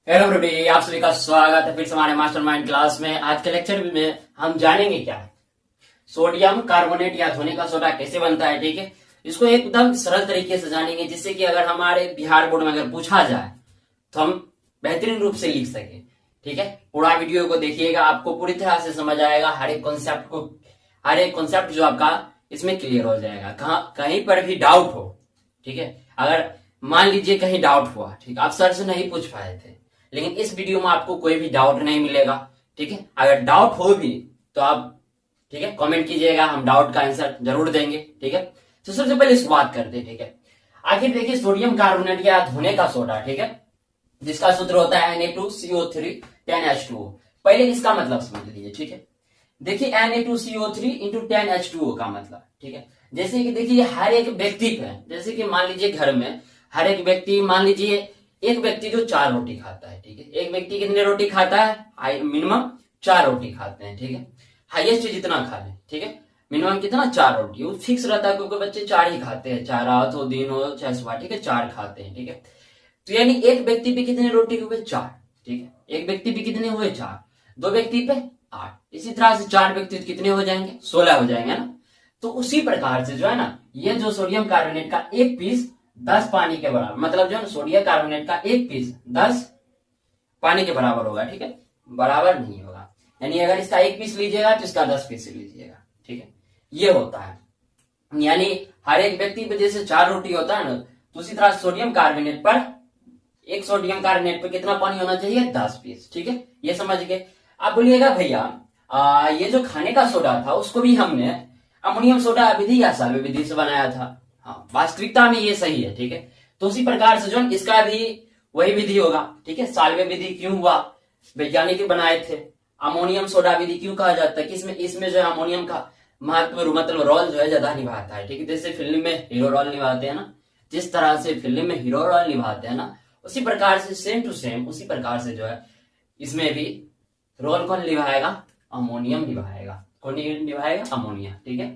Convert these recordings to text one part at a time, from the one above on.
Hello everybody, आप सभी का स्वागत है फिर से हमारे मास्टरमाइंड क्लास में। आज के लेक्चर में हम जानेंगे क्या सोडियम कार्बोनेट या धोने का सोडा कैसे बनता है। ठीक है, इसको एकदम सरल तरीके से जानेंगे जिससे कि अगर हमारे बिहार बोर्ड में अगर पूछा जाए तो हम बेहतरीन रूप से लिख सके। ठीक है, पूरा वीडियो को देखिएगा, आपको पूरी तरह से समझ आएगा। हर एक कॉन्सेप्ट जो आपका इसमें क्लियर हो जाएगा। कहीं पर भी डाउट हो, ठीक है, अगर मान लीजिए कहीं डाउट हुआ, ठीक, आप सर से नहीं पूछ पाए थे, लेकिन इस वीडियो में आपको कोई भी डाउट नहीं मिलेगा। ठीक है, अगर डाउट हो भी तो आप, ठीक है, कमेंट कीजिएगा, हम डाउट का आंसर जरूर देंगे। ठीक है, तो सबसे पहले इस बात करते हैं। ठीक है, आखिर देखिए सोडियम कार्बोनेट या धोने का सोडा, ठीक है, जिसका सूत्र होता है Na2CO3 10H2O। पहले इसका मतलब समझ लीजिए। ठीक है, देखिए Na2CO3 इंटू 10H2O का मतलब, ठीक है, जैसे कि देखिए हर एक व्यक्ति पे, जैसे कि मान लीजिए घर में हर एक व्यक्ति, मान लीजिए एक व्यक्ति जो 4 रोटी खाता है। ठीक है, एक व्यक्ति कितने रोटी खाता है? मिनिमम 4 रोटी खाते हैं। ठीक है, हाईएस्ट जितना खा ले, ठीक है, मिनिमम कितना? 4 रोटी। वो फिक्स रहता है क्योंकि बच्चे 4 ही खाते हैं, 4 रात हो दिन हो चाहे सुबह, ठीक है, 4 खाते हैं। ठीक है, तो यानी एक व्यक्ति पे कितने रोटी हुए? 4। ठीक है, एक व्यक्ति पे कितने हुए? 4। 2 व्यक्ति पे 8। इसी तरह से 4 व्यक्ति कितने हो जाएंगे? 16 हो जाएंगे ना। तो उसी प्रकार से जो है ना, ये जो सोडियम कार्बोनेट का एक पीस 10 पानी के बराबर, मतलब जो है ना सोडियम कार्बोनेट का एक पीस 10 पानी के बराबर होगा। ठीक है, बराबर नहीं होगा, यानी अगर इसका एक पीस लीजिएगा तो इसका 10 पीस लीजिएगा। ठीक है, ये होता है। यानी हर एक व्यक्ति पे जैसे 4 रोटी होता है ना, तो उसी तरह सोडियम कार्बोनेट पर, एक सोडियम कार्बोनेट पर कितना पानी होना चाहिए? 10 पीस। ठीक है, ये समझ गए। आप बोलिएगा भैया ये जो खाने का सोडा था उसको भी हमने अमोनियम सोडा विधि या साल्वे विधि से बनाया था। हाँ, वास्तविकता में ये सही है। ठीक है, तो उसी प्रकार से जो इसका भी वही विधि होगा। ठीक है, साल्वे विधि क्यों हुआ? वैज्ञानिक बनाए थे। अमोनियम सोडा विधि क्यों कहा जाता है? कि इसमें जो है अमोनियम का महत्व, मतलब रोल जो है ज्यादा निभाता है। ठीक है, जैसे फिल्म में हीरो रोल निभाते हैं ना, जिस तरह से फिल्म में हीरो रोल निभाते हैं ना, उसी प्रकार से सेम टू सेम उसी प्रकार से जो है इसमें भी रोल कौन निभाएगा? अमोनियम निभाएगा। कौन निभाएगा? अमोनिया। ठीक है,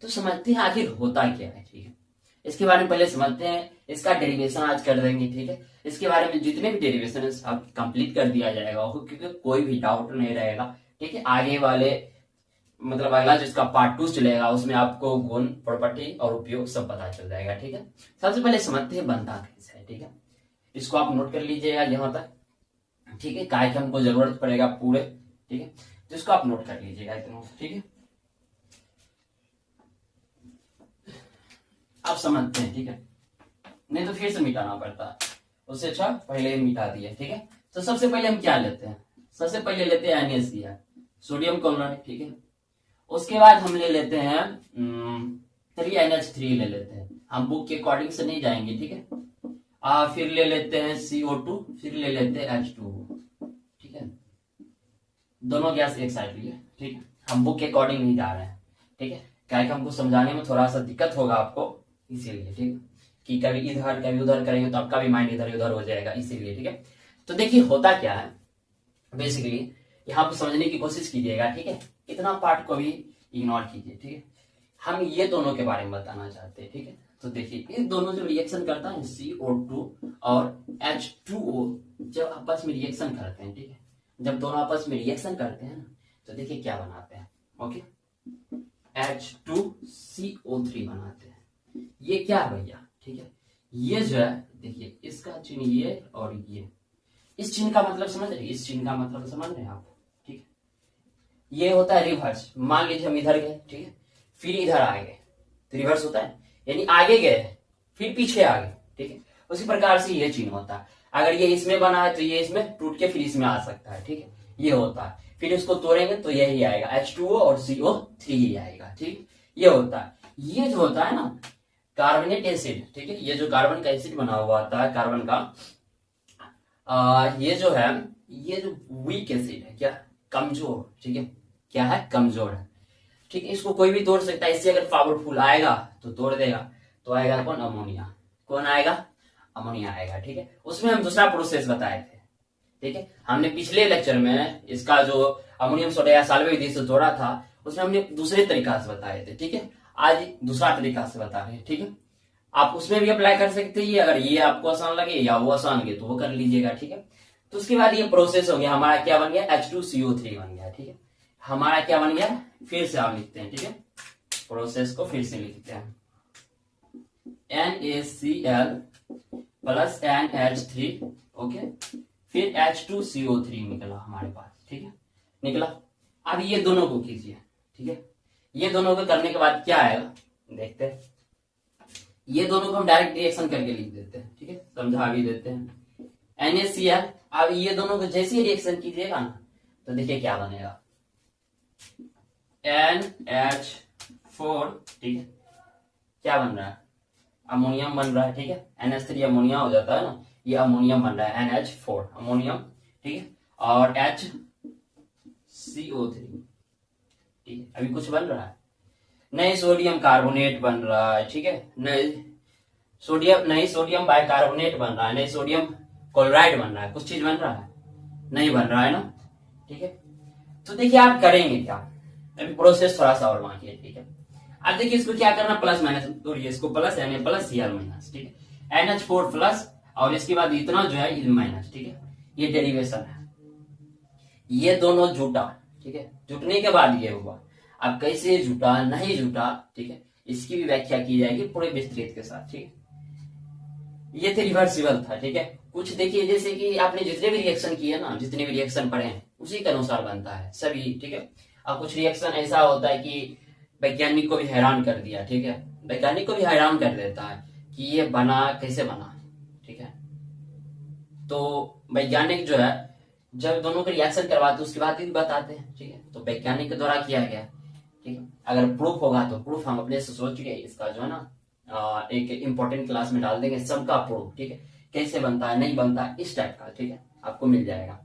तो समझते हैं आखिर होता क्या है। ठीक है, इसके बारे में पहले समझते हैं। इसका डेरिवेशन आज कर देंगे। ठीक है, इसके बारे में जितने भी डेरिवेशन है सब कंप्लीट कर दिया जाएगा, क्योंकि कोई भी डाउट नहीं रहेगा। ठीक है, आगे वाले मतलब अगला जिसका पार्ट 2 चलेगा उसमें आपको गुण, प्रॉपर्टी और उपयोग सब पता चल जाएगा। ठीक है, सबसे पहले समझते हैं बनता कैसे है। ठीक है, इसको आप नोट कर लीजिएगा यहाँ तक। ठीक है, काय की हमको जरूरत पड़ेगा पूरे। ठीक है, तो इसको आप नोट कर लीजिएगा इतना। ठीक है, आप समझते हैं। ठीक है, नहीं तो फिर से मिटाना पड़ता है, उससे अच्छा पहले ही मिटा दिया। ठीक है, तो सबसे पहले हम क्या लेते हैं? सबसे पहले लेते हैं NaCl, सोडियम क्लोराइड। ठीक है, उसके बाद हम ले लेते हैं 3NH3 ले लेते हैं। हम बुक के अकॉर्डिंग से नहीं जाएंगे। ठीक है, फिर ले लेते हैं CO2, फिर ले लेते हैं H2O। ठीक है, दोनों गैस एक साइड लिए। ठीक है, हम बुक के अकॉर्डिंग नहीं जा रहे हैं। ठीक है, क्या कि हमको समझाने में थोड़ा सा दिक्कत होगा आपको, इसीलिए। ठीक है, कि कभी इधर कभी उधर करेंगे तो आपका भी माइंड इधर उधर हो जाएगा, इसीलिए। ठीक है, तो देखिए होता क्या है बेसिकली, यहाँ पे समझने की कोशिश कीजिएगा। ठीक है, इतना पार्ट को भी इग्नोर कीजिए। ठीक है, हम ये दोनों के बारे में बताना चाहते हैं। ठीक है, तो देखिए ये दोनों जो रिएक्शन करता है CO2 और H2O, जब आपस में रिएक्शन करते हैं, ठीक है, जब दोनों आपस में रिएक्शन करते हैं ना, तो देखिए क्या बनाते हैं। ओके, H2CO3 बनाते हैं। ये क्या है भैया? ठीक है, ये जो है देखिए इसका चिन्ह ये और ये, इस चिन्ह का मतलब समझ रहे? इस चिन्ह का मतलब समझ रहे हैं आप? ठीक है, ये होता है रिवर्स। मान लीजिए हम इधर गए, ठीक है, फिर इधर आ गए, तो रिवर्स होता है, यानी आगे गए फिर पीछे आ गए। ठीक है, उसी प्रकार से ये चिन्ह होता है। अगर ये इसमें बना है तो ये इसमें टूट के फिर इसमें आ सकता है। ठीक है, ये होता है। फिर इसको तोड़ेंगे तो यही आएगा, H2O और CO3 ही आएगा। ठीक, ये होता है। ये जो होता है ना कार्बोनेट एसिड, ठीक है, ये जो कार्बन का एसिड बना हुआ आता है कार्बन का, ये जो है, ये जो वीक एसिड है, क्या? कमजोर। ठीक है, क्या है? कमजोर है। ठीक है, इसको कोई भी तोड़ सकता है। इससे अगर पावरफुल आएगा तो तोड़ देगा, तो आएगा कौन? अमोनिया। कौन आएगा? अमोनिया आएगा। ठीक है, उसमें हम दूसरा प्रोसेस बताए थे। ठीक है, हमने पिछले लेक्चर में इसका जो अमोनियम सोडा या साल्वे विधि से तोड़ा था उसमें हमने दूसरे तरीका से बताए थे। ठीक है, आज दूसरा तरीका से बता रहे हैं। ठीक है, आप उसमें भी अप्लाई कर सकते हैं, अगर ये आपको आसान लगे या वो आसान लगे तो वो कर लीजिएगा। ठीक है, तो उसके बाद ये प्रोसेस हो गया, हमारा क्या बन गया, H2CO3 बन गया। ठीक है, हमारा क्या बन गया, फिर से आप लिखते हैं। ठीक है, प्रोसेस को फिर से लिखते हैं, NaCl प्लस NH3, ओके, फिर H2CO3 निकला हमारे पास। ठीक है, निकला। अब ये दोनों को कीजिए। ठीक है, ये दोनों को करने के बाद क्या आएगा देखते हैं। ये दोनों को हम डायरेक्ट रिएक्शन करके लिख देते हैं। ठीक है, समझा भी देते हैं। NaCl, अब ये दोनों को जैसे ही रिएक्शन कीजिएगा ना, तो देखिए क्या बनेगा, NH4। ठीक है, क्या बन रहा है, अमोनियम बन रहा है। ठीक है, NH3 अमोनिया हो जाता है ना, ये अमोनियम बन रहा है, NH4 अमोनियम। ठीक है, और HCO3। ठीक है, अभी कुछ बन रहा है, नहीं सोडियम कार्बोनेट बन रहा है। ठीक है, नहीं सोडियम बाइकार्बोनेट बन रहा है, नहीं सोडियम क्लोराइड बन रहा है, कुछ चीज बन रहा है, नहीं बन रहा है ना। ठीक है, तो देखिए आप करेंगे क्या, अभी प्रोसेस थोड़ा सा और बाकी है। ठीक है, अब देखिए इसको क्या करना, प्लस माइनस तोड़िए, इसको plus Na plus Cl minus. ठीक है, NH4 प्लस, और इसके बाद इतना जो है माइनस। ठीक है, ये डेरिवेशन है, ये दोनों जुटा। ठीक है, जुटने के बाद ये हुआ। अब कैसे जुटा, नहीं जुटा, ठीक है, इसकी भी व्याख्या की जाएगी पूरे विस्तृत के साथ। ठीक है, ये थे रिवर्सिबल था। ठीक है, कुछ देखिए जैसे कि आपने जितने भी रिएक्शन किए ना, जितने भी रिएक्शन पढ़े हैं उसी के अनुसार बनता है सभी। ठीक है, अब कुछ रिएक्शन ऐसा होता है कि वैज्ञानिक को भी हैरान कर दिया। ठीक है, वैज्ञानिक को भी हैरान कर देता है कि ये बना कैसे बना। ठीक है, तो वैज्ञानिक जो है जब दोनों को रिएक्शन करवाते उसके बाद भी बताते हैं। ठीक है, तो वैज्ञानिक के द्वारा किया गया। ठीक है, अगर प्रूफ होगा तो प्रूफ हम अपने से सोच के इसका जो है ना एक इम्पोर्टेंट क्लास में डाल देंगे, सबका प्रूफ। ठीक है, कैसे बनता है, नहीं बनता, इस टाइप का। ठीक है, आपको मिल जाएगा।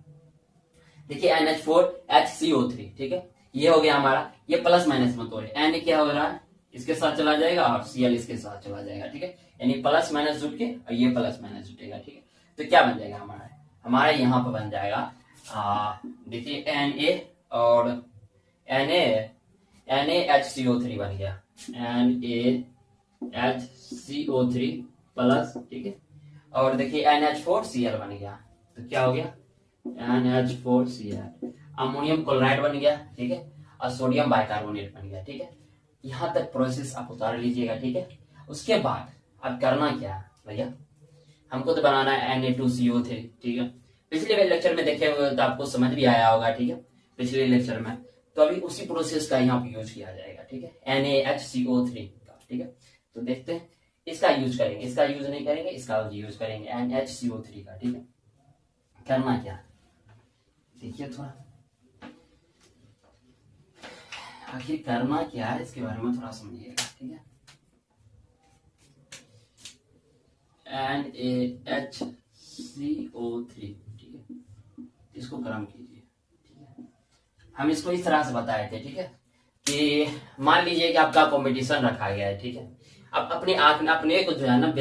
देखिए NH4 HCO3। ठीक है, ये हो गया हमारा, ये प्लस माइनस मत तोड़े, Na क्या हो रहा है, इसके साथ चला जाएगा और Cl इसके साथ चला जाएगा। ठीक है, यानी प्लस माइनस जुट के और ये प्लस माइनस जुटेगा। ठीक है, तो क्या बन जाएगा हमारा यहाँ पर बन जाएगा, देखिए Na और NaHCO3 बन गया, NaHCO3 प्लस। ठीक है, और देखिए NH4Cl बन गया, तो क्या हो गया, NH4Cl, अमोनियम क्लोराइड बन गया। ठीक है, और सोडियम बाइकार्बोनेट बन गया। ठीक है, यहां तक प्रोसेस आप उतार लीजिएगा। ठीक है, उसके बाद अब करना क्या है भैया, हमको तो बनाना है Na2CO3। ठीक है, पिछले लेक्चर में देखे हुए तो आपको समझ भी आया होगा। ठीक है, पिछले लेक्चर में, तो अभी उसी प्रोसेस का यहाँ पे यूज किया जाएगा। ठीक है, NaHCO3 का। ठीक है, तो देखते हैं, इसका यूज करेंगे, इसका यूज नहीं करेंगे, इसका यूज करेंगे NaHCO3 का। ठीक है, करना क्या, देखिए थोड़ा आखिर करना क्या है इसके बारे में थोड़ा समझिएगा। ठीक है, NaHCO3। ठीक है, इसको गर्म कीजिए। ठीक है, हम इसको इस तरह से बताए थे। ठीक है, कि मान लीजिए कि आपका कंपटीशन रखा गया है। ठीक है, अब अपने को जो है ना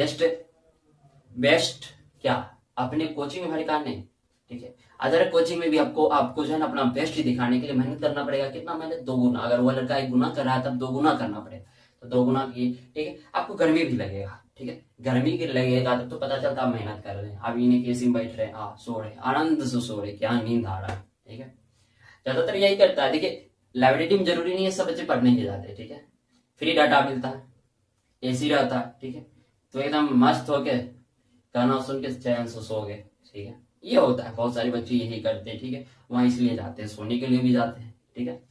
बेस्ट क्या अपने कोचिंग में भड़का नहीं। ठीक है, अदर कोचिंग में भी आपको जो है ना अपना बेस्ट ही दिखाने के लिए मेहनत करना पड़ेगा। कितना मेहनत, 2 गुना। अगर वो लड़का 1 गुना कर रहा है तब 2 गुना करना पड़ेगा, तो 2 गुना की। ठीक है, आपको गर्मी भी लगेगा। ठीक है, गर्मी की लगेगा तब तो पता चलता आप मेहनत कर रहे हैं। अब इन्हें केसी में बैठ रहे हैं, सो रहे, आनंद से सो रहे, क्या नींद आ रहा है। ठीक है, ज्यादातर यही करता है। देखिए लाइब्रेरी में जरूरी नहीं है सब बच्चे पढ़ने के जाते हैं। ठीक है, फ्री डाटा मिलता है, एसी रहता है। ठीक है, तो एकदम मस्त होके गाना सुन के चैन से सो गए। ठीक है, ये होता है, बहुत सारे बच्चे यही करते हैं। ठीक है, वहां इसलिए जाते हैं, सोने के लिए भी जाते हैं। ठीक है,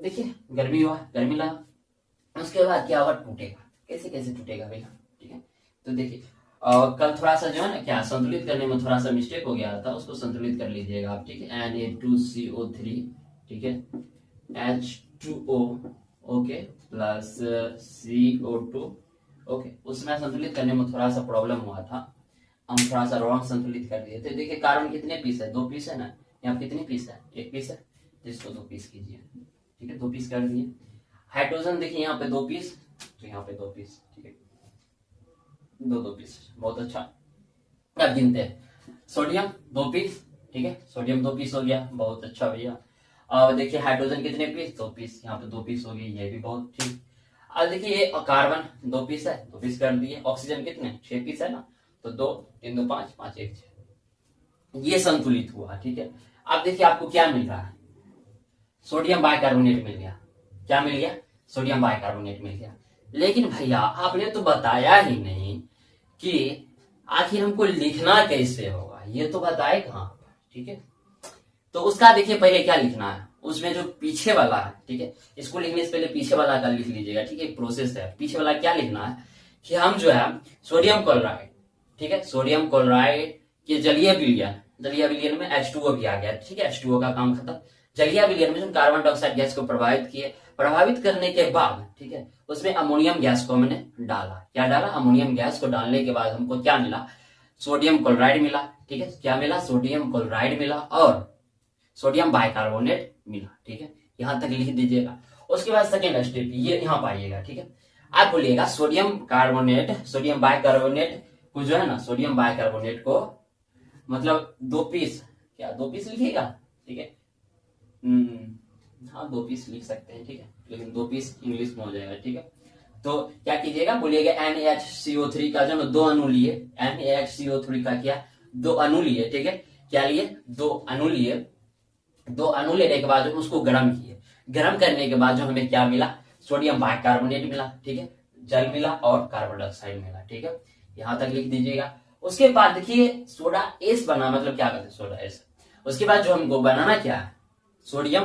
देखिए गर्मी हुआ, गर्मी लगा, उसके बाद क्या हुआ, टूटेगा। कैसे कैसे टूटेगा भैया। ठीक है, तो देखिए कल थोड़ा सा जो है ना क्या संतुलित करने में थोड़ा सा मिस्टेक हो गया था, उसको संतुलित कर लीजिएगा आप। ठीक है, Na2CO3। ठीक है, H2O, okay, plus CO2। Okay, उसमें संतुलित करने में थोड़ा सा प्रॉब्लम हुआ था, हम थोड़ा सा रॉन्ग संतुलित कर दिए थे। देखिए कार्बन कितने पीस है, 2 पीस है ना, यहाँ कितने पीस है, 1 पीस है, तो इसको 2 पीस कीजिए। ठीक है, 2 पीस कर दिए। हाइड्रोजन देखिए यहाँ पे 2 पीस, तो यहाँ पे 2 पीस। ठीक है, 2 पीस, बहुत अच्छा। अब गिनते हैं, सोडियम 2 पीस। ठीक है, सोडियम 2 पीस हो गया, बहुत अच्छा भैया। अब देखिए हाइड्रोजन कितने पीस, 2 पीस, यहाँ पे 2 पीस हो गई, ये भी बहुत ठीक। अब देखिए कार्बन 2 पीस है, 2 पीस कर दिए। ऑक्सीजन कितने, 6 पीस है ना, तो 2 3 2 5 5 1 6। ये संतुलित हुआ, ठीक है। अब देखिए आपको क्या मिल रहा है, सोडियम बाइकार्बोनेट मिल गया। क्या मिल गया? सोडियम बाइकार्बोनेट मिल गया। लेकिन भैया आपने तो बताया ही नहीं कि आखिर हमको लिखना कैसे होगा, ये तो बताए कहाँ पर, ठीक है। तो उसका देखिए पहले क्या लिखना है, उसमें जो पीछे वाला है, ठीक है, इसको लिखने से पहले पीछे वाला का लिख लीजिएगा, ठीक है। एक प्रोसेस है, पीछे वाला क्या लिखना है कि हम जो है सोडियम क्लोराइड, ठीक है, सोडियम क्लोराइड के जलीय विलयन में H2O भी आ गया, ठीक है। H2O का काम खत्म। जलीय विलयन में जो कार्बन डाइऑक्साइड गैस को प्रभावित किए, प्रभावित करने के बाद, ठीक है, उसमें अमोनियम गैस को हमने डाला। क्या डाला? अमोनियम गैस को डालने के बाद हमको क्या मिला? सोडियम क्लोराइड मिला, ठीक है। क्या मिला? सोडियम क्लोराइड मिला और सोडियम बाइकार्बोनेट मिला, ठीक है। यहां तक लिख दीजिएगा। उसके बाद सेकेंड स्टेप ये यहां पाइएगा, ठीक है। आप बोलिएगा सोडियम बाइकार्बोनेट को जो है ना, सोडियम बाइकार्बोनेट को मतलब 2 पीस, क्या 2 पीस लिखिएगा, ठीक है। हाँ 2 पीस लिख सकते हैं, ठीक है, लेकिन 2 पीस इंग्लिश में हो जाएगा, ठीक है। तो क्या कीजिएगा, बोलिएगा NaHCO3 का जो 2 अणु लिए, NaHCO3 का क्या 2 अणु लिए, ठीक है। क्या लिए? 2 अणु लिए। 2 अणु लेने के बाद उसको गर्म किए। गर्म करने के बाद जो हमें क्या मिला? सोडियम बाइकार्बोनेट मिला, ठीक है, जल मिला और कार्बन डाइऑक्साइड मिला, ठीक है। यहां तक लिख दीजिएगा। उसके बाद देखिए सोडा एस बना, मतलब क्या करते हैं सोडा एस। उसके बाद जो हमको बनाना क्या है, सोडियम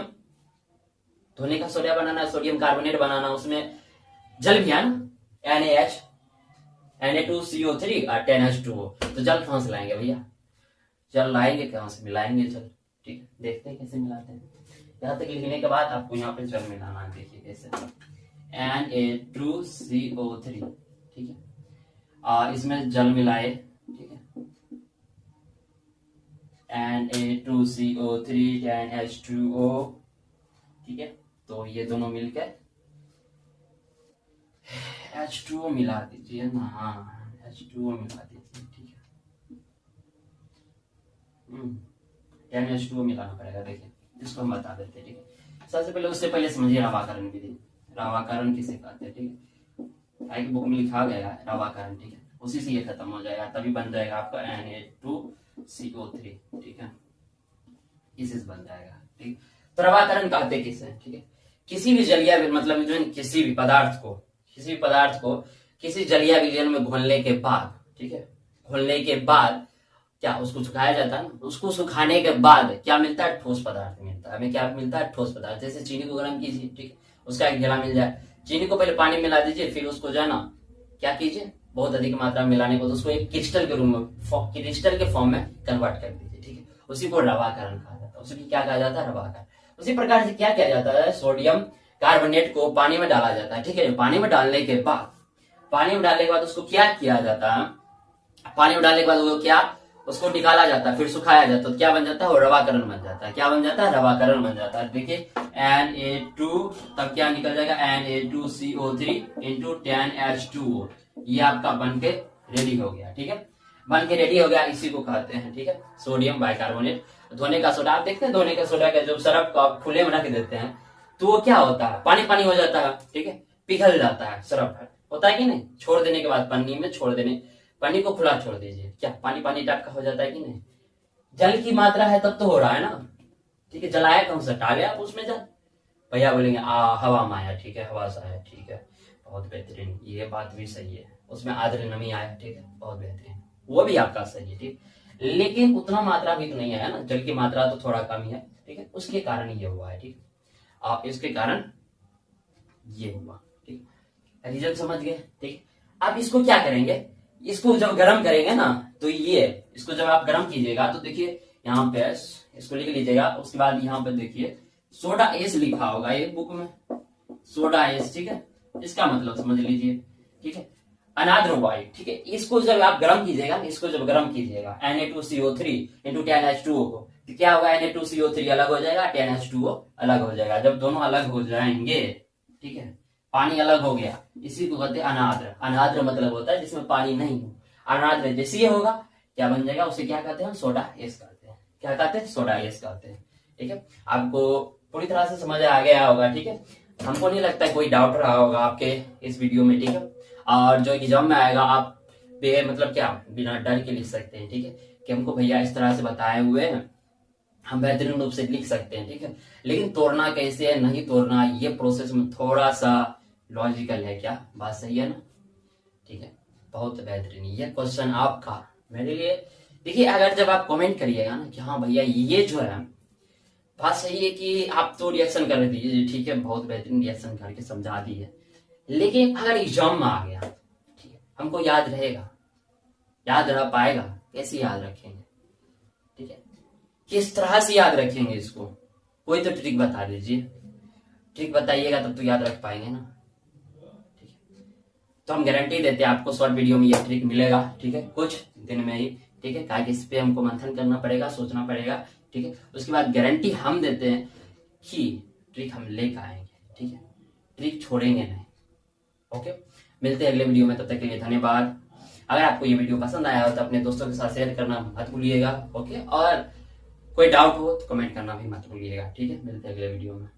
धोने का सोडा बनाना, सोडियम कार्बोनेट बनाना, उसमें जल भी है ना, NaH Na2CO3 और 10H2O। तो जल कहां से लाएंगे भैया? जल लाएंगे कहां से? मिलाएंगे जल, ठीक है। देखते हैं कैसे मिलाते हैं। यहां तक लिखने के बाद आपको यहाँ पे जल मिलाना है, देखिए कैसे, Na2CO3, ठीक है। इसमें जल मिलाए, ठीक है, Na2CO3 10H2O, ठीक है। तो ये दोनों मिलकर H2O मिला दीजिए ना, हाँ H2O मिला दीजिए, ठीक है। 10H2O मिलाना पड़ेगा, देखिए जिसको हम बता देते हैं, ठीक है। सबसे पहले उससे पहले समझिए रवाकरण विधि। रवाकरण किसे कहते हैं, ठीक है। आई की बुक में लिखा गया है रवाकरण, ठीक है। उसी से ये खत्म हो जाएगा, तभी बन जाएगा आपका Na2CO3, ठीक है। इसी से बन जाएगा, ठीक। तो रवाकरण कहते किसे, ठीक है। किसी भी जलीय मतलब जो किसी भी पदार्थ को किसी जलीय विलयन में घोलने के बाद, ठीक है, घोलने के बाद क्या उसको सुखाया जाता है ना, उसको सुखाने के बाद क्या मिलता है? ठोस पदार्थ मिलता है। हमें क्या मिलता है? ठोस पदार्थ। जैसे चीनी को गर्म कीजिए, ठीक है, उसका एक घेरा मिल जाए। चीनी को पहले पानी मिला दीजिए, फिर उसको जो है ना क्या कीजिए, बहुत अधिक मात्रा में मिलाने को तो उसको एक क्रिस्टल के रूप में, क्रिस्टल के फॉर्म में कन्वर्ट कर दीजिए, ठीक है। उसी को रवाकरण कहा जाता है, उसी क्या कहा जाता है? रवाकरण। उसी प्रकार से क्या किया जाता है, सोडियम कार्बोनेट को पानी में डाला जाता है, ठीक है। पानी में डालने के बाद उसको क्या किया जाता है, पानी में डालने के बाद वो क्या, उसको निकाला जाता है, फिर सुखाया जाता है, तो क्या बन जाता है? वो रवाकरण बन जाता है। क्या बन जाता है? रवाकरण बन जाता है। देखिए Na2 तब क्या निकल जाएगा, Na2CO3 इंटू 10H2O। ये आपका बन के रेडी हो गया, ठीक है। बन के रेडी हो गया, इसी को कहते हैं, ठीक है, सोडियम बाइकार्बोनेट। धोने का सोडा, आप देखते हैं धोने का सोडा का जब सरफ को आप खुले में रख देते हैं तो वो क्या होता है? पानी पानी हो जाता है, ठीक है, पिघल जाता है, सरफ होता है कि नहीं। छोड़ देने के बाद पन्नी में छोड़ देने, पन्नी को खुला छोड़ दीजिए, क्या पानी पानी टाइप का हो जाता है कि नहीं। जल की मात्रा है तब तो हो रहा है ना, ठीक है। जलाया कौन सा? डाले आप उसमें जल, भैया बोलेंगे हवा में आया, ठीक है, हवा से आया, ठीक है, बहुत बेहतरीन, ये बात भी सही है। उसमें आर्द्र नमी आया, ठीक है, बहुत बेहतरीन, वो भी आपका सही है, ठीक। लेकिन उतना मात्रा भी तो नहीं आया ना, जल की मात्रा तो थोड़ा कम ही है, ठीक है, उसके कारण ये हुआ है, ठीक। इसके कारण ये हुआ, ठीक। रीजन समझ गए, ठीक। अब इसको क्या करेंगे, इसको जब गर्म करेंगे ना, तो ये इसको जब आप गर्म कीजिएगा तो देखिए यहाँ पे इसको लिख लीजिएगा। उसके बाद यहाँ पे देखिए सोडा एस लिखा होगा ये बुक में, सोडा एस, ठीक है। इसका मतलब समझ लीजिए, ठीक है, अनाद्र वायु, ठीक है। इसको जब आप गर्म कीजिएगा, इसको जब गर्म कीजिएगा Na2CO3 इंटू 10H2O को, तो क्या होगा, Na2CO3 अलग हो जाएगा, 10H2O अलग हो जाएगा। जब दोनों अलग हो जाएंगे, ठीक है, पानी अलग हो गया, इसी को कहते हैं अनाद्र। अनाद्र मतलब होता है जिसमें पानी नहीं हो। अनाद्र जैसे ये होगा क्या बन जाएगा, उसे क्या कहते हैं? सोडा एस कहते हैं। क्या कहते हैं? सोडा एस कहते हैं, ठीक है। आपको पूरी तरह से समझ आ गया होगा, ठीक है। हमको नहीं लगता है कोई डाउट रहा होगा आपके इस वीडियो में, ठीक है। और जो एग्जाम में आएगा आप मतलब क्या बिना डर के लिख सकते हैं, ठीक है। कि हमको भैया इस तरह से बताए हुए हैं, हम बेहतरीन रूप से लिख सकते हैं, ठीक है। लेकिन तोड़ना कैसे है, नहीं तोड़ना, ये प्रोसेस में थोड़ा सा लॉजिकल है। क्या बात सही है ना? ठीक है, बहुत बेहतरीन। ये क्वेश्चन आपका मेरे लिए, देखिए अगर जब आप कमेंट करिएगा ना कि हाँ भैया ये जो है बात सही है, कि आप तो रिएक्शन कर दीजिए, ठीक है, बहुत बेहतरीन रिएक्शन करके समझा दी है, लेकिन अगर एग्जाम में आ गया, ठीक है, हमको याद रहेगा, याद रह पाएगा? कैसे याद रखेंगे? ठीक है, किस तरह से याद रखेंगे इसको? कोई तो ट्रिक बता दीजिए, ट्रिक बताइएगा तब तो याद रख पाएंगे ना। ठीक है, तो हम गारंटी देते हैं आपको शॉर्ट वीडियो में ये ट्रिक मिलेगा, ठीक है, कुछ दिन में ही, ठीक है, ताकि इस पे हमको मंथन करना पड़ेगा, सोचना पड़ेगा, ठीक है। उसके बाद गारंटी हम देते हैं कि ट्रिक हम लेकर आएंगे, ठीक है, ट्रिक छोड़ेंगे नहीं। ओके, मिलते हैं अगले वीडियो में, तब तक के लिए धन्यवाद। अगर आपको ये वीडियो पसंद आया हो तो अपने दोस्तों के साथ शेयर करना मत भूलिएगा। ओके, और कोई डाउट हो तो कमेंट करना भी मत भूलिएगा, ठीक है। मिलते हैं अगले वीडियो में।